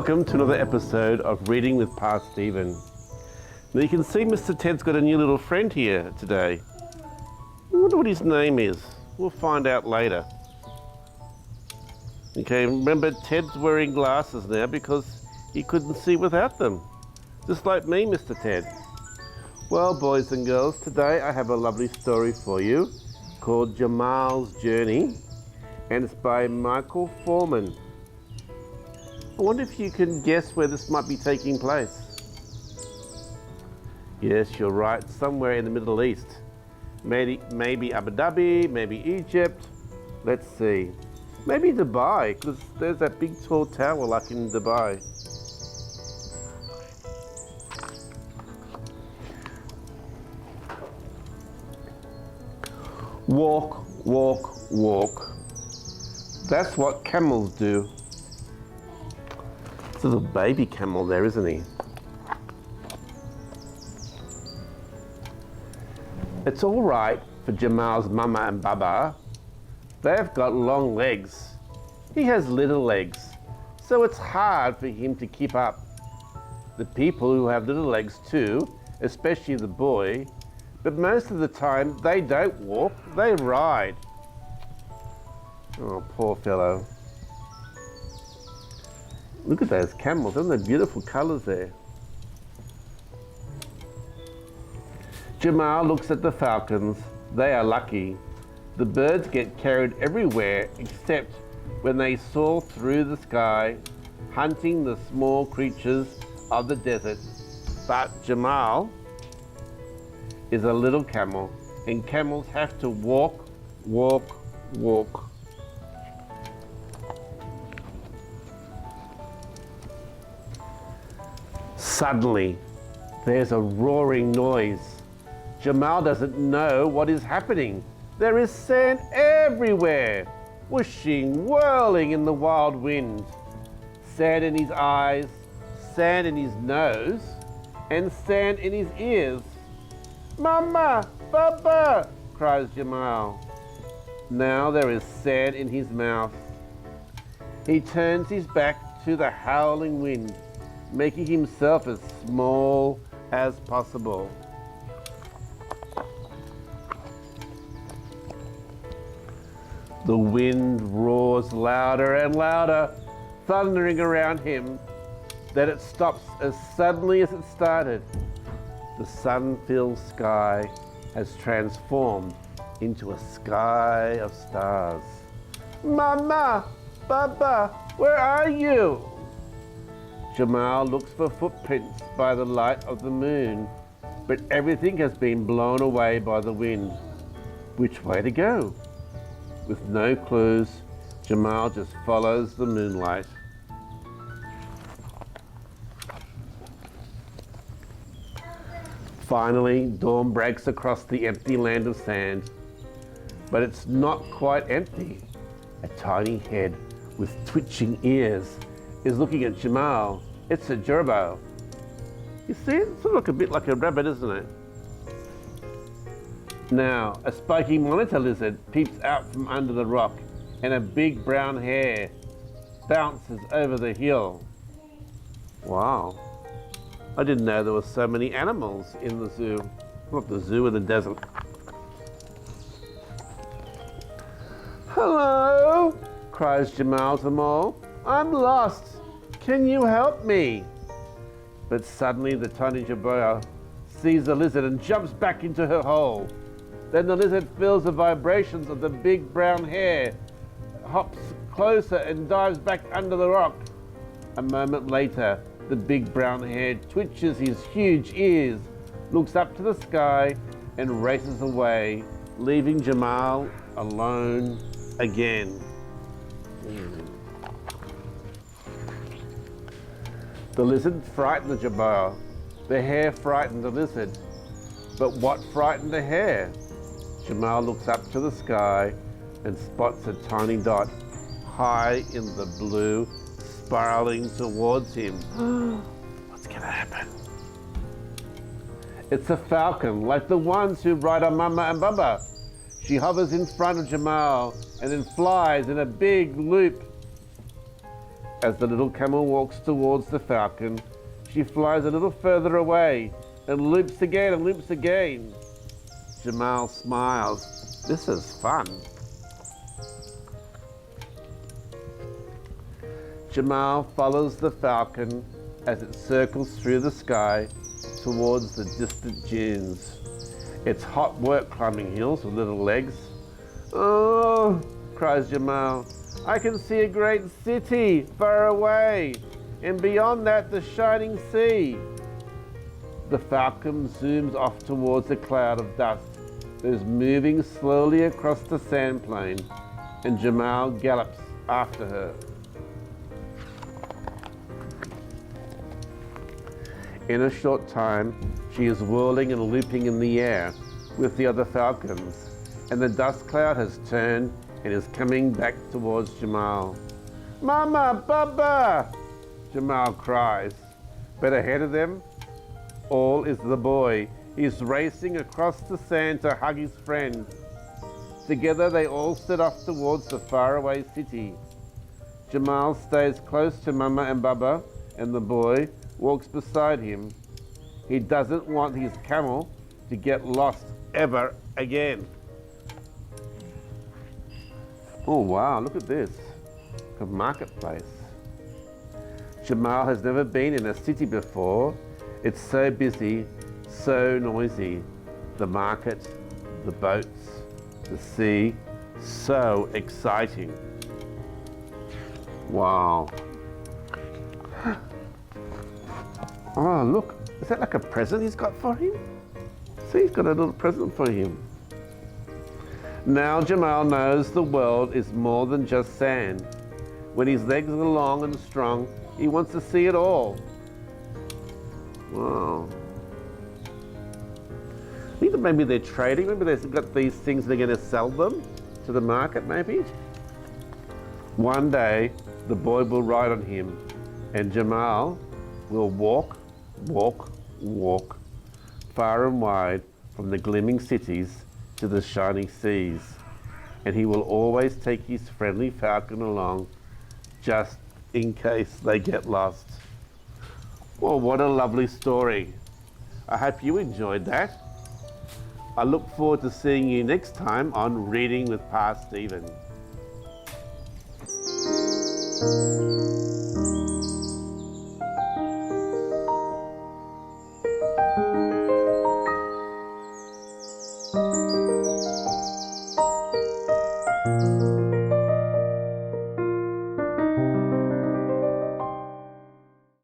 Welcome to another episode of Reading with Pak Steven. Now you can see Mr. Ted's got a new little friend here today. I wonder what his name is. We'll find out later. Okay, remember Ted's wearing glasses now because he couldn't see without them. Just like me, Mr. Ted. Well, boys and girls, today I have a lovely story for you called Jamal's Journey, and it's by Michael Foreman. I wonder if you can guess where this might be taking place. Yes, you're right, somewhere in the Middle East. Maybe Abu Dhabi, maybe Egypt. Let's see. Maybe Dubai, because there's that big tall tower like in Dubai. Walk, walk, walk. That's what camels do. It's a little baby camel there, isn't he? It's all right for Jamal's mama and baba. They've got long legs. He has little legs, so it's hard for him to keep up. The people who have little legs too, especially the boy, but most of the time they don't walk, they ride. Oh, poor fellow. Look at those camels, aren't they beautiful colours there? Jamal looks at the falcons. They are lucky. The birds get carried everywhere except when they soar through the sky, hunting the small creatures of the desert. But Jamal is a little camel, and camels have to walk, walk, walk. Suddenly, there's a roaring noise. Jamal doesn't know what is happening. There is sand everywhere, whooshing, whirling in the wild wind. Sand in his eyes, sand in his nose, and sand in his ears. Mama, Baba, cries Jamal. Now there is sand in his mouth. He turns his back to the howling wind, making himself as small as possible. The wind roars louder and louder, thundering around him. Then it stops as suddenly as it started. The sun-filled sky has transformed into a sky of stars. Mama, Baba, where are you? Jamal looks for footprints by the light of the moon, but everything has been blown away by the wind. Which way to go? With no clues, Jamal just follows the moonlight. Finally, dawn breaks across the empty land of sand. But it's not quite empty. A tiny head with twitching ears is looking at Jamal. It's a gerbil. You see, it's sort of look a bit like a rabbit, isn't it? Now, a spiky monitor lizard peeps out from under the rock, and a big brown hare bounces over the hill. Wow. I didn't know there were so many animals in the zoo. Not the zoo, in the desert. Hello, cries Jamal to them all. I'm lost. Can you help me? But suddenly the tiny gerbil sees the lizard and jumps back into her hole. Then the lizard feels the vibrations of the big brown hare, hops closer and dives back under the rock. A moment later, the big brown hare twitches his huge ears, looks up to the sky, and races away, leaving Jamal alone again. The lizard frightened the gerbil. The hare frightened the lizard. But what frightened the hare? Jamal looks up to the sky and spots a tiny dot high in the blue, spiraling towards him. What's gonna happen? It's a falcon, like the ones who ride on Mama and Baba. She hovers in front of Jamal and then flies in a big loop. As the little camel walks towards the falcon, she flies a little further away and loops again and loops again. Jamal smiles. This is fun. Jamal follows the falcon as it circles through the sky towards the distant dunes. It's hot work climbing hills with little legs. Oh, cries Jamal, I can see a great city far away, and beyond that the shining sea. The falcon zooms off towards a cloud of dust that is moving slowly across the sand plain, and Jamal gallops after her. In a short time, she is whirling and looping in the air with the other falcons, and the dust cloud has turned and is coming back towards Jamal. Mama, Baba! Jamal cries. But ahead of them, all is the boy. He's racing across the sand to hug his friend. Together they all set off towards the faraway city. Jamal stays close to Mama and Baba, and the boy walks beside him. He doesn't want his camel to get lost ever again. Oh wow, look at this. A marketplace. Jamal has never been in a city before. It's so busy, so noisy. The market, the boats, the sea, so exciting. Wow. Oh, look, is that like a present he's got for him? See, he's got a little present for him. Now Jamal knows the world is more than just sand. When his legs are long and strong, he wants to see it all. Wow. I think that maybe they're trading, maybe they've got these things, they're going to sell them to the market maybe. One day, the boy will ride on him, and Jamal will walk, far and wide from the gleaming cities to the shining seas. And he will always take his friendly falcon along, just in case they get lost. Well, what a lovely story. I hope you enjoyed that. I look forward to seeing you next time on Reading with Pak Steven. Thank you.